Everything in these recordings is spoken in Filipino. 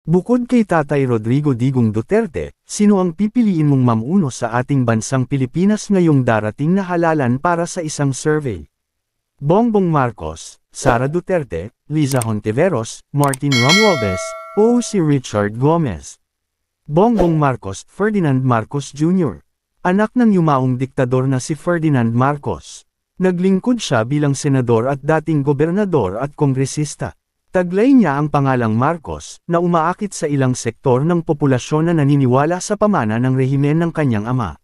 Bukod kay Tatay Rodrigo Digong Duterte, sino ang pipiliin mong mamuno sa ating bansang Pilipinas ngayong darating na halalan para sa isang survey? Bongbong Marcos, Sara Duterte, Liza Hontiveros, Martin Romualdez, o si Richard Gomez? Bongbong Marcos, Ferdinand Marcos Jr. Anak ng yumaong diktador na si Ferdinand Marcos. Naglingkod siya bilang senador at dating gobernador at kongresista. Taglay niya ang pangalang Marcos, na umaakit sa ilang sektor ng populasyon na naniniwala sa pamana ng rehimen ng kanyang ama.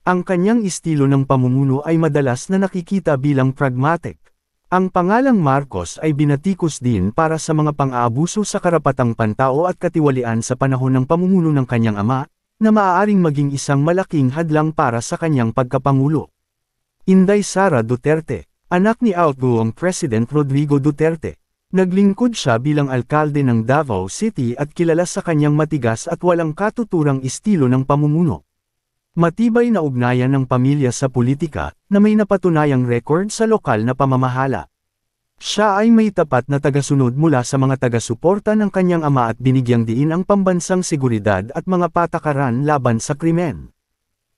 Ang kanyang estilo ng pamumuno ay madalas na nakikita bilang pragmatic. Ang pangalang Marcos ay binatikos din para sa mga pang-aabuso sa karapatang pantao at katiwalian sa panahon ng pamumuno ng kanyang ama, na maaaring maging isang malaking hadlang para sa kanyang pagkapangulo. Inday Sara Duterte, anak ni outgoing President Rodrigo Duterte. Naglingkod siya bilang alkalde ng Davao City at kilala sa kanyang matigas at walang katuturang estilo ng pamumuno. Matibay na ugnayan ng pamilya sa politika, na may napatunayang record sa lokal na pamamahala. Siya ay may tapat na tagasunod mula sa mga taga-suporta ng kanyang ama at binigyang diin ang pambansang seguridad at mga patakaran laban sa krimen.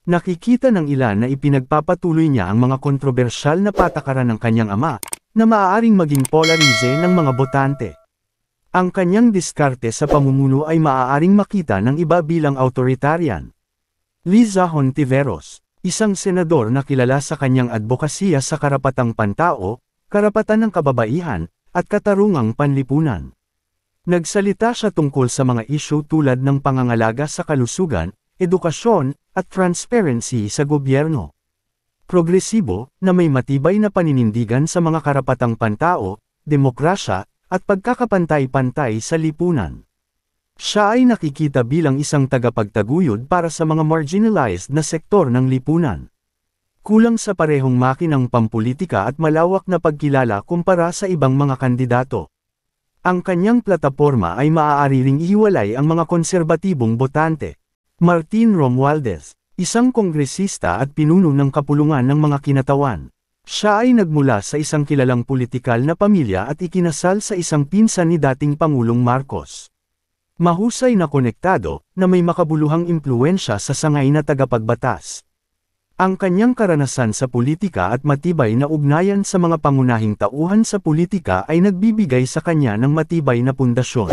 Nakikita ng ilan na ipinagpapatuloy niya ang mga kontrobersyal na patakaran ng kanyang ama, na maaaring maging polarize ng mga botante. Ang kanyang diskarte sa pamumuno ay maaaring makita ng iba bilang authoritarian. Liza Hontiveros, isang senador na kilala sa kanyang advokasya sa karapatang pantao, karapatan ng kababaihan, at katarungang panlipunan. Nagsalita siya tungkol sa mga isyu tulad ng pangangalaga sa kalusugan, edukasyon, at transparency sa gobyerno. Progresibo, na may matibay na paninindigan sa mga karapatang pantao, demokrasya, at pagkakapantay-pantay sa lipunan. Siya ay nakikita bilang isang tagapagtaguyod para sa mga marginalized na sektor ng lipunan. Kulang sa parehong makinang pampulitika at malawak na pagkilala kumpara sa ibang mga kandidato. Ang kanyang plataporma ay maaari ring ihiwalay ang mga konserbatibong botante. Martin Romualdez, isang kongresista at pinuno ng kapulungan ng mga kinatawan. Siya ay nagmula sa isang kilalang politikal na pamilya at ikinasal sa isang pinsan ni dating Pangulong Marcos. Mahusay na konektado, na may makabuluhang impluwensya sa sangay na tagapagbatas. Ang kanyang karanasan sa politika at matibay na ugnayan sa mga pangunahing tauhan sa politika ay nagbibigay sa kanya ng matibay na pundasyon.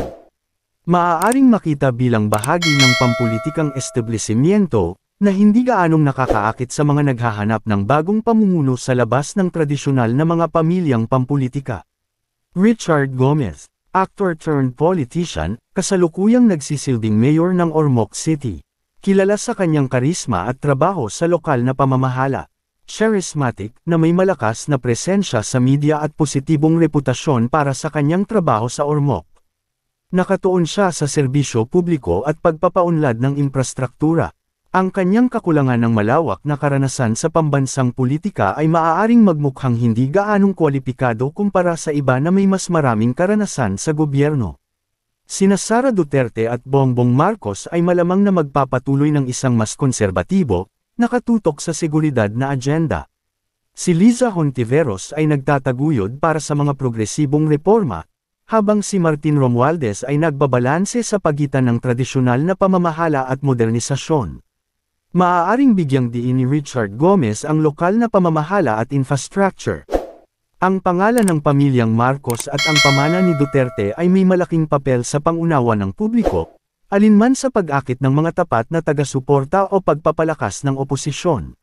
Maaaring makita bilang bahagi ng pampulitikang establishmento, na hindi gaanong nakakaakit sa mga naghahanap ng bagong pamumuno sa labas ng tradisyonal na mga pamilyang pampulitika. Richard Gomez, actor turned politician, kasalukuyang nagsisilbing mayor ng Ormoc City. Kilala sa kanyang karisma at trabaho sa lokal na pamamahala. Charismatic, na may malakas na presensya sa media at positibong reputasyon para sa kanyang trabaho sa Ormoc. Nakatuon siya sa serbisyo publiko at pagpapaunlad ng infrastruktura. Ang kanyang kakulangan ng malawak na karanasan sa pambansang politika ay maaaring magmukhang hindi gaanong kwalipikado kumpara sa iba na may mas maraming karanasan sa gobyerno. Sina Sara Duterte at Bongbong Marcos ay malamang na magpapatuloy ng isang mas konserbatibo, nakatutok sa seguridad na agenda. Si Liza Hontiveros ay nagtataguyod para sa mga progresibong reforma, habang si Martin Romualdez ay nagbabalanse sa pagitan ng tradisyonal na pamamahala at modernisasyon. Maaaring bigyang diin ni Richard Gomez ang lokal na pamamahala at infrastructure. Ang pangalan ng pamilyang Marcos at ang pamana ni Duterte ay may malaking papel sa pangunawa ng publiko, alinman sa pag-akit ng mga tapat na taga-suporta o pagpapalakas ng oposisyon.